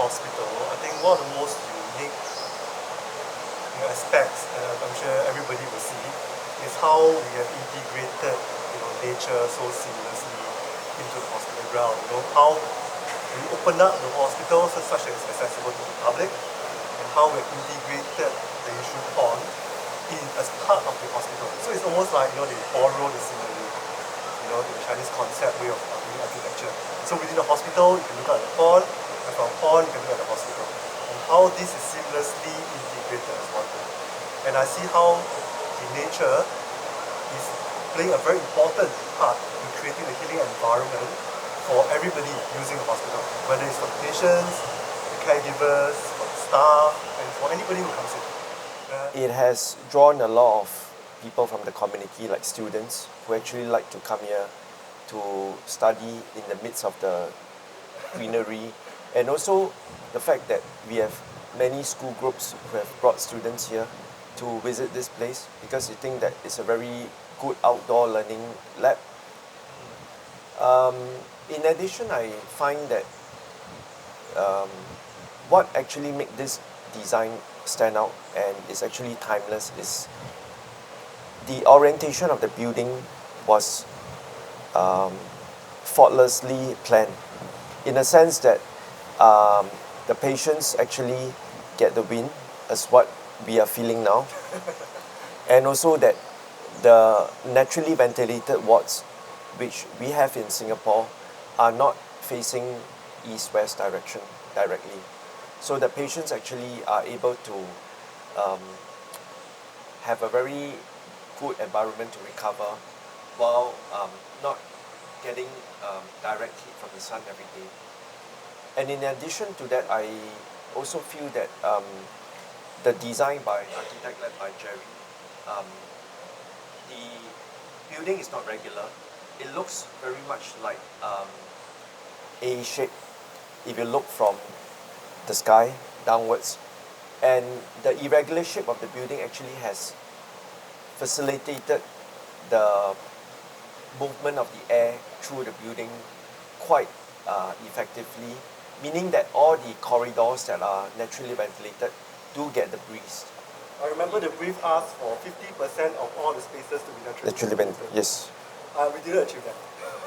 hospital, I think one of the most unique aspects, and I'm sure everybody will see, is how we have integrated nature so seamlessly into the hospital ground. How we open up the hospital such as it's accessible to the public, and how we have integrated the Yishun Pond as part of the hospital. So it's almost like they borrow the scenery, the Chinese concept way of doing architecture. So within the hospital, you can look at the pond, and from pond you can look at the hospital, and how this is seamlessly integrated as one thing. And I see how the nature is playing a very important part in creating a healing environment for everybody using the hospital, whether it's for the patients, the caregivers, for the staff, and for anybody who comes in. It has drawn a lot of people from the community, like students, who actually like to come here to study in the midst of the greenery, and also the fact that we have many school groups who have brought students here to visit this place because they think that it's a very good outdoor learning lab. In addition, I find that what actually makes this design stand out and is actually timeless is the orientation of the building was faultlessly planned, in a sense that the patients actually get the wind, as what we are feeling now, and also that the naturally ventilated wards which we have in Singapore are not facing east-west direction directly. So the patients actually are able to have a very good environment to recover while not getting direct heat from the sun every day. And in addition to that, I also feel that the design by architect led by Jerry, the building is not regular. It looks very much like A shape if you look from the sky downwards, and the irregular shape of the building actually has facilitated the movement of the air through the building quite effectively, meaning that all the corridors that are naturally ventilated do get the breeze. I remember the brief asked for 50% of all the spaces to be naturally ventilated. Yes. We didn't achieve that.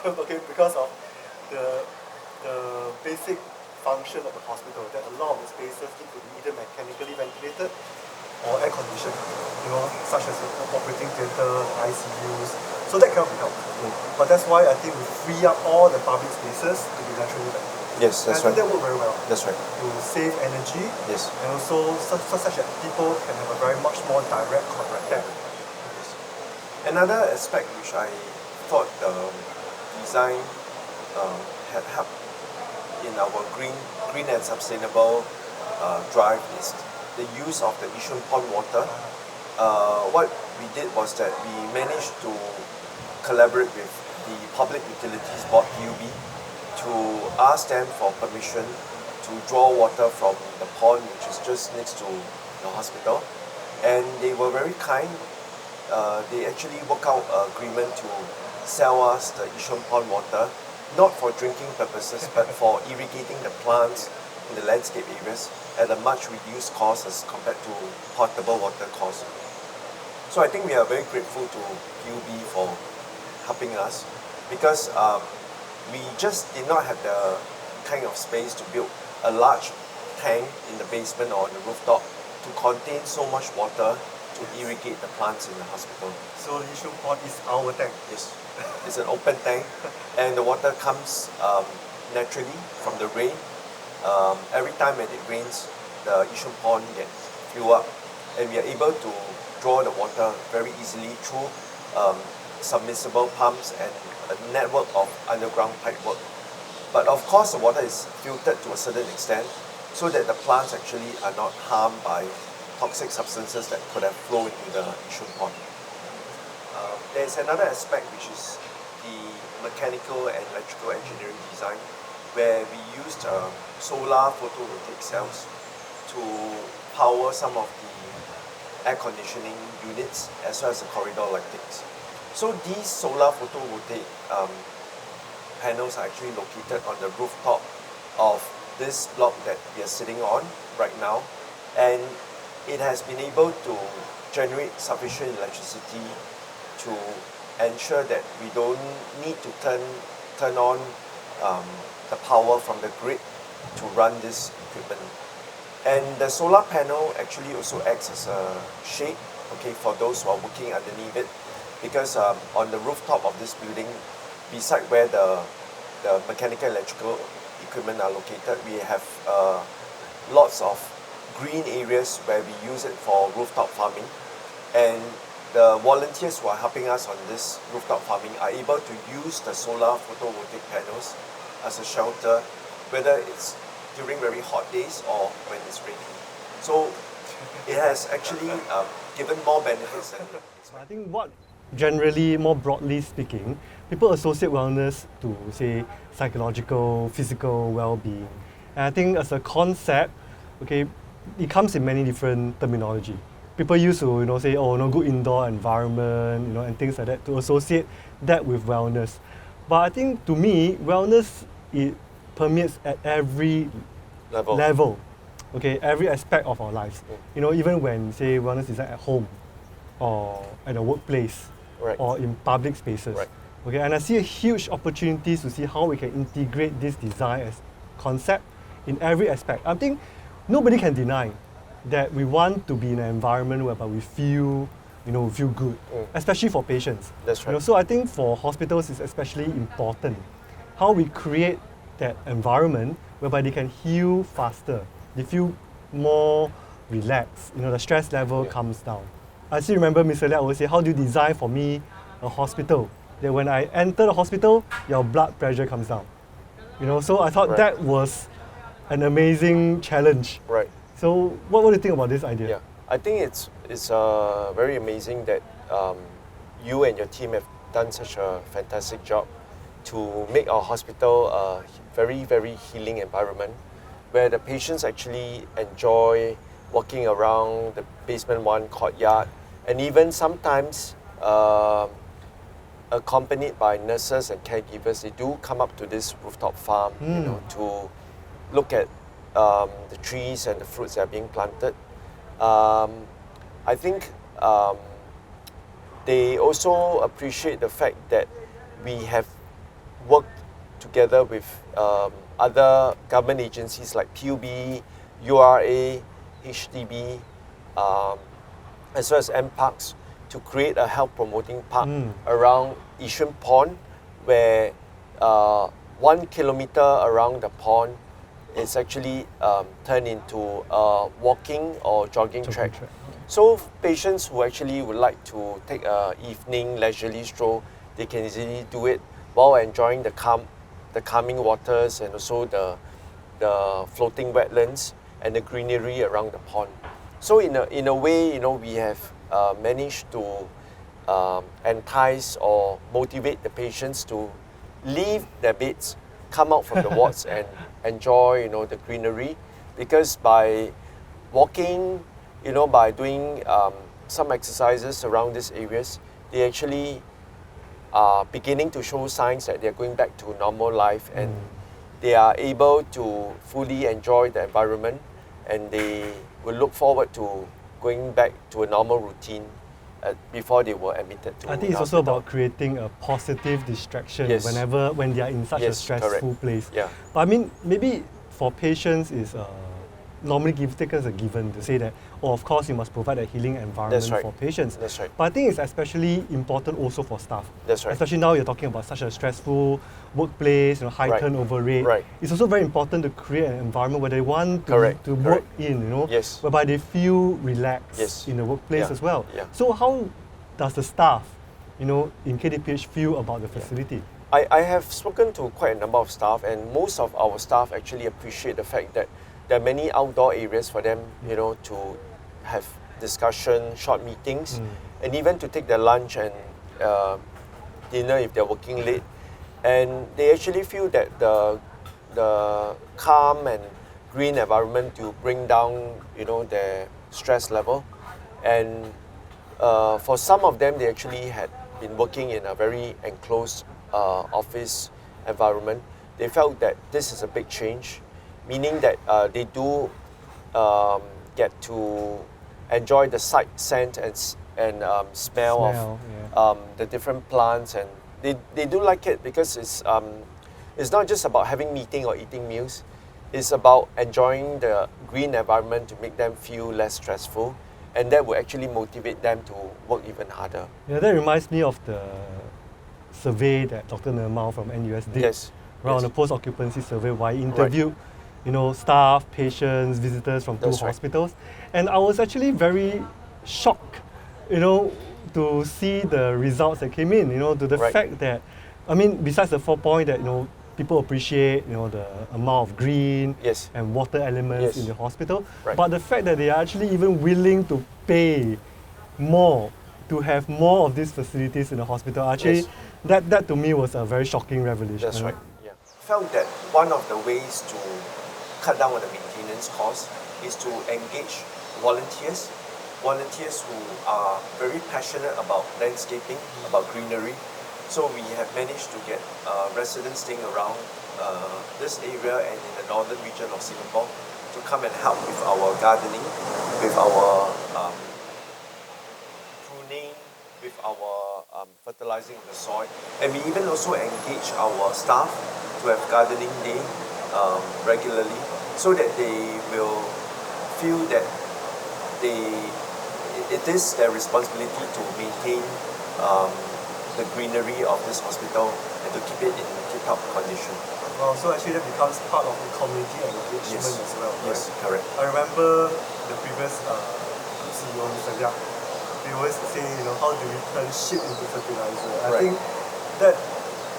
Okay, because of the basic function of the hospital, that a lot of the spaces need to be either mechanically ventilated or air conditioned, such as the operating theatre, ICUs. So that cannot be helped. But that's why I think we free up all the public spaces to be naturally ventilated. Yes, that's right. And I think that worked very well. That's right. To save energy. Yes. And also such that people can have a very much more direct contact. Another aspect which I thought the design had helped in our green and sustainable drive is the use of the Yishun Pond water. What we did was that we managed to collaborate with the Public Utilities Board, PUB, to ask them for permission to draw water from the pond, which is just next to the hospital. And they were very kind. They actually worked out an agreement to sell us the Yishun Pond water, not for drinking purposes, but for irrigating the plants in the landscape areas at a much reduced cost as compared to potable water cost. So I think we are very grateful to PUB for helping us, because we just did not have the kind of space to build a large tank in the basement or on the rooftop to contain so much water to irrigate the plants in the hospital. So the Yishun Pond is our tank? Yes, it's an open tank, and the water comes naturally from the rain. Every time when it rains, the Yishun Pond gets filled up, and we are able to draw the water very easily through submersible pumps and a network of underground pipework. But of course, the water is filtered to a certain extent so that the plants actually are not harmed by toxic substances that could have flown into the Yishun Pond. There's another aspect, which is the mechanical and electrical engineering design, where we used solar photovoltaic cells to power some of the air conditioning units as well as the corridor lightings. So these solar photovoltaic panels are actually located on the rooftop of this block that we are sitting on right now, and it has been able to generate sufficient electricity to ensure that we don't need to turn on the power from the grid to run this equipment. And the solar panel actually also acts as a shade, okay, for those who are working underneath it, because on the rooftop of this building, beside where the mechanical electrical equipment are located, we have lots of green areas where we use it for rooftop farming. And the volunteers who are helping us on this rooftop farming are able to use the solar photovoltaic panels as a shelter, whether it's during very hot days or when it's raining. So it has actually given more benefits than I think what generally, more broadly speaking, people associate wellness to, say, psychological, physical well-being. And I think as a concept, okay, it comes in many different terminology. People used to, say, good indoor environment, and things like that to associate that with wellness. But I think to me, wellness, it permeates at every level, okay, every aspect of our lives. Even when, say, wellness is at home or at a workplace, right, or in public spaces. Right. Okay, and I see a huge opportunities to see how we can integrate this design as concept in every aspect. I think nobody can deny that we want to be in an environment whereby we feel, feel good, especially for patients. That's right. So I think for hospitals it's especially important how we create that environment whereby they can heal faster. They feel more relaxed. The stress level comes down. I still remember Mr. Liao always say, how do you design for me a hospital? That when I enter the hospital, your blood pressure comes down. So I thought that was an amazing challenge. Right. So what do you think about this idea? Yeah, I think it's very amazing that you and your team have done such a fantastic job to make our hospital a very, very healing environment where the patients actually enjoy walking around the basement 1 courtyard, and even sometimes accompanied by nurses and caregivers, they do come up to this rooftop farm, to look at the trees and the fruits that are being planted. I think they also appreciate the fact that we have worked together with other government agencies like PUB, URA, HDB, as well as MParks, to create a health promoting park around Yishun Pond, where 1 kilometer around the pond is actually turned into a walking or jogging track. So patients who actually would like to take an evening leisurely stroll, they can easily do it while enjoying the calming waters and also the floating wetlands and the greenery around the pond. So in a way, we have managed to entice or motivate the patients to leave their beds, come out from the wards and enjoy, the greenery, because by walking, by doing some exercises around these areas, they actually are beginning to show signs that they're going back to normal life, and they are able to fully enjoy the environment, and they will look forward to going back to a normal routine before they were admitted to. I think it's also about creating a positive distraction when they are in such a stressful place. Yeah. But I mean, maybe for patients is normally taken as a given to say that, of course you must provide a healing environment for patients. That's right. But I think it's especially important also for staff. That's right. Especially now you're talking about such a stressful workplace, high turnover rate. Right. It's also very important to create an environment where they want to work in, whereby they feel relaxed in the workplace as well. Yeah. So how does the staff, in KDPH feel about the facility? I have spoken to quite a number of staff, and most of our staff actually appreciate the fact that there are many outdoor areas for them, to have discussion, short meetings, and even to take their lunch and dinner if they're working late. And they actually feel that the calm and green environment to bring down, their stress level. And for some of them, they actually had been working in a very enclosed office environment. They felt that this is a big change. meaning that they do get to enjoy the sight, scent, and smell of the different plants, and they do like it because it's not just about having meeting or eating meals. It's about enjoying the green environment to make them feel less stressful, and that will actually motivate them to work even harder. Yeah, that reminds me of the survey that Dr. Nermal from NUS did. Yes. Around the post-occupancy survey, where I interviewed, staff, patients, visitors from two hospitals, and I was actually very shocked, to see the results that came in. To the fact that, besides the 4 point that people appreciate, the amount of green and water elements in the hospital, but the fact that they are actually even willing to pay more to have more of these facilities in the hospital. Actually, that to me was a very shocking revelation. That's right. Yeah. Felt that one of the ways to cut down on the maintenance cost is to engage volunteers who are very passionate about landscaping, about greenery. So we have managed to get residents staying around this area and in the northern region of Singapore to come and help with our gardening, with our pruning, with our fertilizing of the soil. And we even also engage our staff to have gardening day regularly, so that they will feel that it is their responsibility to maintain the greenery of this hospital and to keep it in tip-top condition. Wow, so actually that becomes part of the community engagement as well, right? Yes, correct. I remember the previous CEO, Mr. Liak, they always say, how do we turn shit into fertilizer? I think that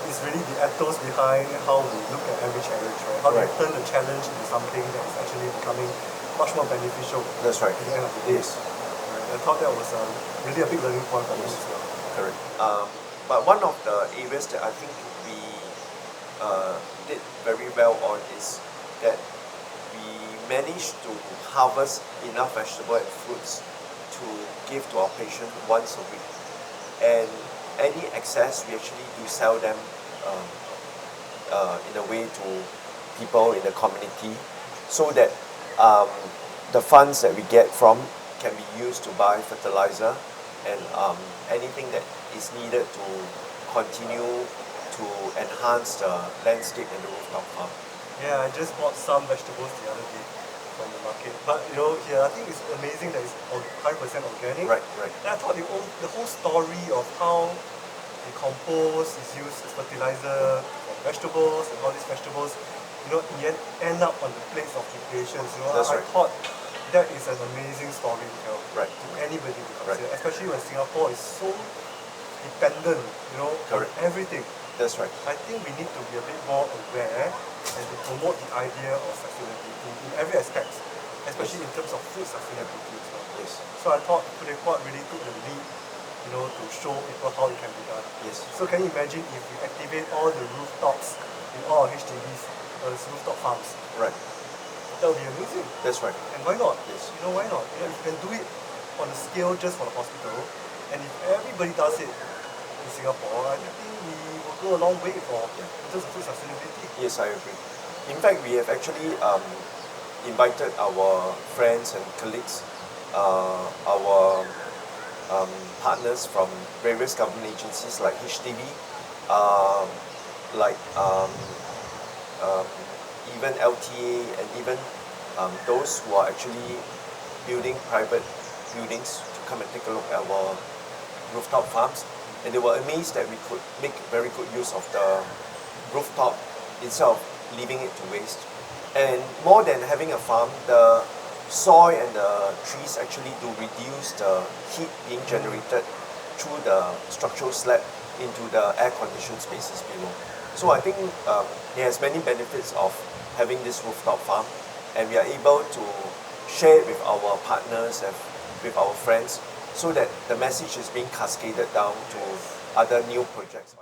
is really the ethos behind how we look at every challenge, right? How do we turn the challenge into something that is actually becoming much more beneficial at the end of the day. Yes. I thought that was really a big learning point for me as well. Correct. But one of the areas that I think we did very well on is that we managed to harvest enough vegetable and fruits to give to our patient once a week. And any excess, we actually do sell them in a way to people in the community, so that the funds that we get from can be used to buy fertilizer and anything that is needed to continue to enhance the landscape and the rooftop farm. Yeah, I just bought some vegetables the other day from the market. But here I think it's amazing that it's 100% organic. Right. And I thought the whole story of how the compost is used as fertilizer for vegetables, and all these vegetables, in the end up on the plates of the patients. I thought that is an amazing story to tell to anybody to consider, especially when Singapore is so dependent, on everything. That's right. I think we need to be a bit more aware and to promote the idea of sustainability in every aspect, especially in terms of food sustainability as well. Yes. So I thought Puat really took the lead, to show people how it can be done. Yes. So can you imagine if we activate all the rooftops in all our HDBs, rooftop farms? Right. That would be amazing. That's right. And why not? Yes. Why not? If you can do it on a scale just for the hospital, and if everybody does it in Singapore, I think we will go a long way for in terms of food sustainability. Yes, I agree. In fact, we have actually invited our friends and colleagues, our partners from various government agencies like HDB, like even LTA, and even those who are actually building private buildings to come and take a look at our rooftop farms. And they were amazed that we could make very good use of the rooftop itself, leaving it to waste. And more than having a farm, the soil and the trees actually do reduce the heat being generated through the structural slab into the air-conditioned spaces below. So I think it has many benefits of having this rooftop farm, and we are able to share it with our partners and with our friends, so that the message is being cascaded down to other new projects.